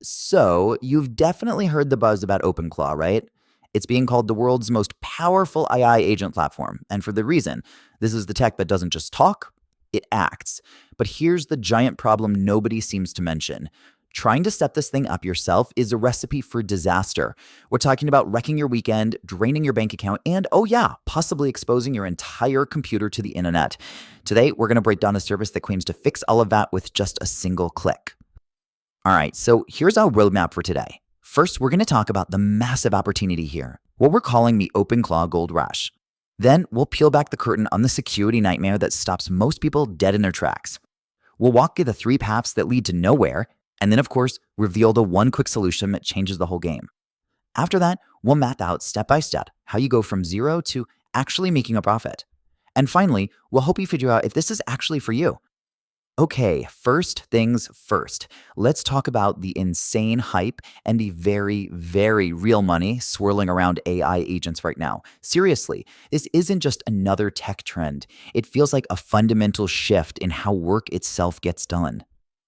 So, you've definitely heard the buzz about OpenClaw, right? It's being called the world's most powerful AI agent platform. And for the reason, this is the tech that doesn't just talk, it acts. But here's the giant problem nobody seems to mention. Trying to set this thing up yourself is a recipe for disaster. We're talking about wrecking your weekend, draining your bank account, and oh, yeah, possibly exposing your entire computer to the internet. Today, we're going to break down a service that claims to fix all of that with just a single click. All right, so here's our roadmap for today. First, we're going to talk about the massive opportunity here, what we're calling the OpenClaw Gold Rush. Then, we'll peel back the curtain on the security nightmare that stops most people dead in their tracks. We'll walk through the three paths that lead to nowhere, and then, of course, reveal the one quick solution that changes the whole game. After that, we'll map out step by step how you go from zero to actually making a profit. And finally, we'll help you figure out if this is actually for you. Okay, first things first. Let's talk about the insane hype and the very, very real money swirling around AI agents right now. Seriously, this isn't just another tech trend. It feels like a fundamental shift in how work itself gets done.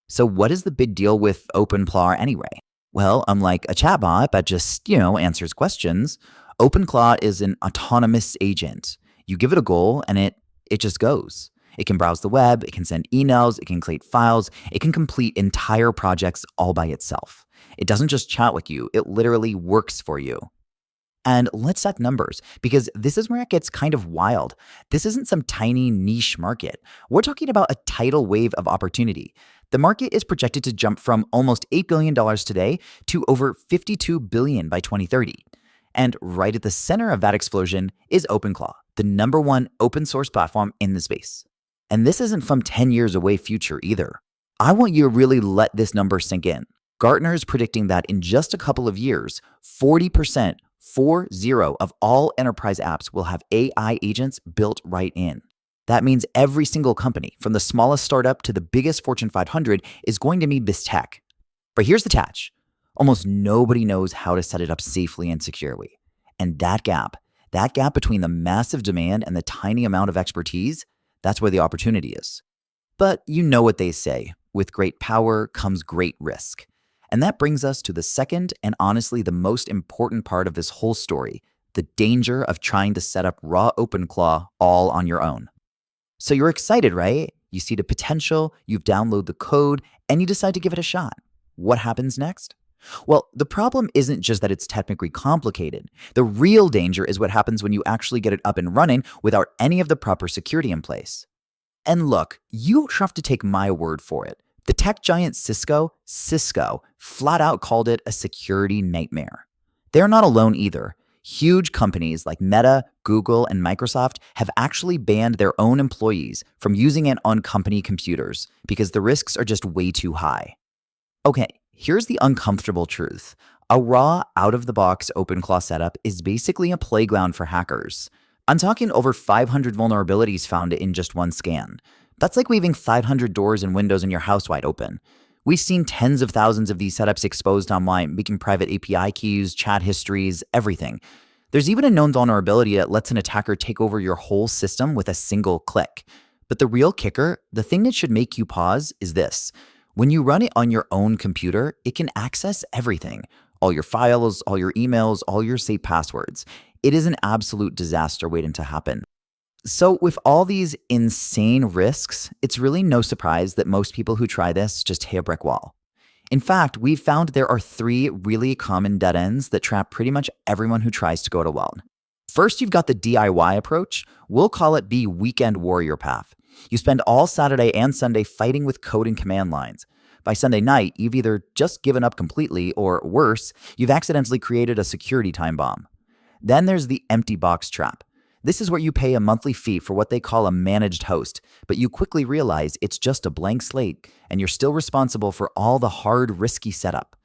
So what is the big deal with OpenClaw anyway? Well, unlike a chatbot that just, answers questions, OpenClaw is an autonomous agent. You give it a goal and it just goes. It can browse the web, it can send emails, it can create files, it can complete entire projects all by itself. It doesn't just chat with you, it literally works for you. And let's set numbers, because this is where it gets kind of wild. This isn't some tiny niche market. We're talking about a tidal wave of opportunity. The market is projected to jump from almost $8 billion today to over $52 billion by 2030. And right at the center of that explosion is OpenClaw, the #1 open source platform in the space. And this isn't from 10 years away future either. I want you to really let this number sink in. Gartner is predicting that in just a couple of years, 40%, 40 of all enterprise apps will have AI agents built right in. That means every single company, from the smallest startup to the biggest Fortune 500, is going to need this tech. But here's the catch. Almost nobody knows how to set it up safely and securely. And that gap between the massive demand and the tiny amount of expertise, that's where the opportunity is. But you know what they say, with great power comes great risk. And that brings us to the second and honestly the most important part of this whole story, the danger of trying to set up raw OpenClaw all on your own. So you're excited, right? You see the potential, you've downloaded the code, and you decide to give it a shot. What happens next? Well, the problem isn't just that it's technically complicated. The real danger is what happens when you actually get it up and running without any of the proper security in place. And look, you don't have to take my word for it. The tech giant Cisco, flat out called it a security nightmare. They're not alone either. Huge companies like Meta, Google, and Microsoft have actually banned their own employees from using it on company computers because the risks are just way too high. Okay, here's the uncomfortable truth. A raw, out-of-the-box OpenClaw setup is basically a playground for hackers. I'm talking over 500 vulnerabilities found in just one scan. That's like leaving 500 doors and windows in your house wide open. We've seen tens of thousands of these setups exposed online, making private API keys, chat histories, everything. There's even a known vulnerability that lets an attacker take over your whole system with a single click. But the real kicker, the thing that should make you pause, is this. When you run it on your own computer, it can access everything. All your files, all your emails, all your saved passwords. It is an absolute disaster waiting to happen. So with all these insane risks, it's really no surprise that most people who try this just hit a brick wall. In fact, we've found there are 3 really common dead ends that trap pretty much everyone who tries to go it alone. First, you've got the DIY approach. We'll call it the weekend warrior path. You spend all Saturday and Sunday fighting with code and command lines. By Sunday night, you've either just given up completely or, worse, you've accidentally created a security time bomb. Then there's the empty box trap. This is where you pay a monthly fee for what they call a managed host, but you quickly realize it's just a blank slate and you're still responsible for all the hard, risky setup.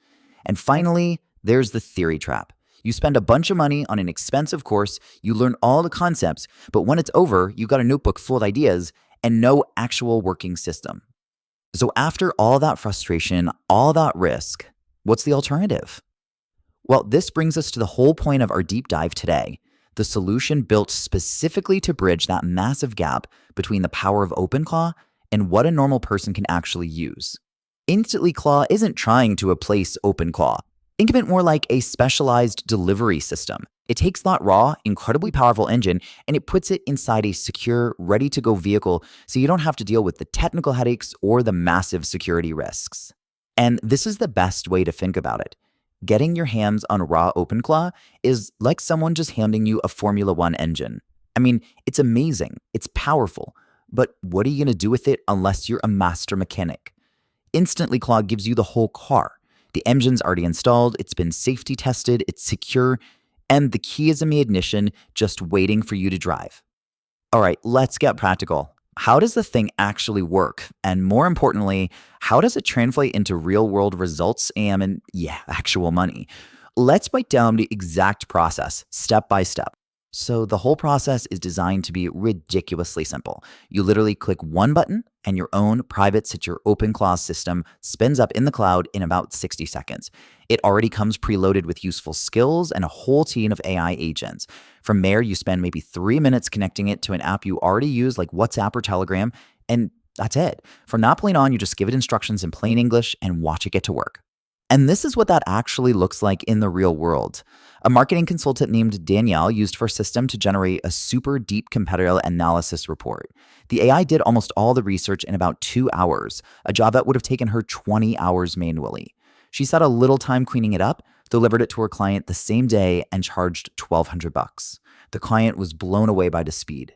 And finally, there's the theory trap. You spend a bunch of money on an expensive course, you learn all the concepts, but when it's over, you've got a notebook full of ideas and no actual working system. So after all that frustration, all that risk, what's the alternative? Well, this brings us to the whole point of our deep dive today. The solution built specifically to bridge that massive gap between the power of OpenClaw and what a normal person can actually use. InstantlyClaw isn't trying to replace OpenClaw. Think of it more like a specialized delivery system. It takes that raw, incredibly powerful engine and it puts it inside a secure, ready to go vehicle so you don't have to deal with the technical headaches or the massive security risks. And this is the best way to think about it. Getting your hands on raw OpenClaw is like someone just handing you a Formula One engine. I mean, it's amazing, it's powerful, but what are you going to do with it unless you're a master mechanic? InstantlyClaw gives you the whole car. The engine's already installed, it's been safety tested, it's secure, and the key is in the ignition, just waiting for you to drive. All right, let's get practical. How does the thing actually work? And more importantly, how does it translate into real world results and, actual money? Let's break down the exact process step by step. So, the whole process is designed to be ridiculously simple. You literally click one button, and your own private secure OpenClaw system spins up in the cloud in about 60 seconds. It already comes preloaded with useful skills and a whole team of AI agents. From there, you spend maybe 3 minutes connecting it to an app you already use, like WhatsApp or Telegram, and that's it. From that point on, you just give it instructions in plain English and watch it get to work. And this is what that actually looks like in the real world. A marketing consultant named Danielle used her system to generate a super deep competitor analysis report. The AI did almost all the research in about 2 hours, a job that would have taken her 20 hours manually. She spent a little time cleaning it up, delivered it to her client the same day, and charged $1,200. The client was blown away by the speed.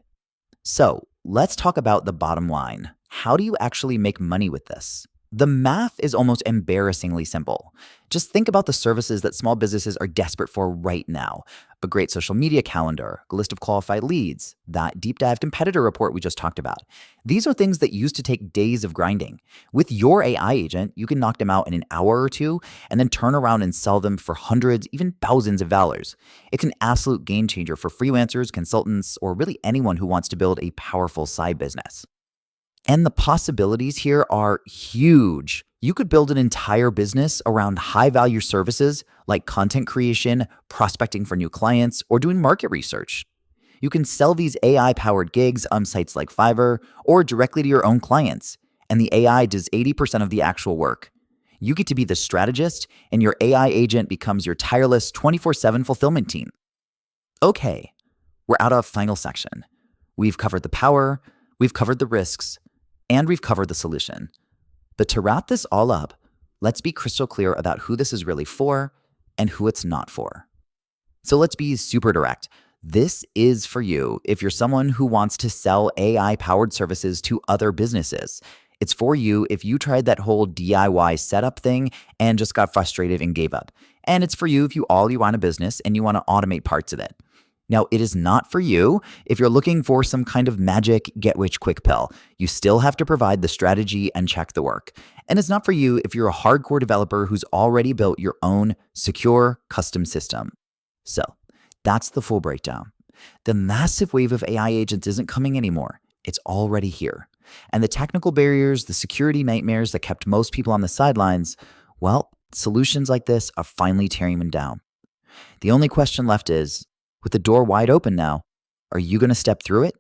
So, let's talk about the bottom line. How do you actually make money with this? The math is almost embarrassingly simple. Just think about the services that small businesses are desperate for right now. A great social media calendar, a list of qualified leads, that deep dive competitor report we just talked about. These are things that used to take days of grinding. With your AI agent, you can knock them out in an hour or two and then turn around and sell them for hundreds, even thousands of dollars. It's an absolute game changer for freelancers, consultants, or really anyone who wants to build a powerful side business. And the possibilities here are huge. You could build an entire business around high value services like content creation, prospecting for new clients, or doing market research. You can sell these AI powered gigs on sites like Fiverr or directly to your own clients, and the AI does 80% of the actual work. You get to be the strategist, and your AI agent becomes your tireless 24/7 fulfillment team. Okay, we're at our final section. We've covered the power, we've covered the risks, and we've covered the solution. But to wrap this all up, let's be crystal clear about who this is really for and who it's not for. So let's be super direct. This is for you if you're someone who wants to sell AI-powered services to other businesses. It's for you if you tried that whole DIY setup thing and just got frustrated and gave up. And it's for you if you want a business and you want to automate parts of it. Now, it is not for you if you're looking for some kind of magic get-rich-quick pill. You still have to provide the strategy and check the work. And it's not for you if you're a hardcore developer who's already built your own secure custom system. So, that's the full breakdown. The massive wave of AI agents isn't coming anymore. It's already here. And the technical barriers, the security nightmares that kept most people on the sidelines, well, solutions like this are finally tearing them down. The only question left is, with the door wide open now, are you going to step through it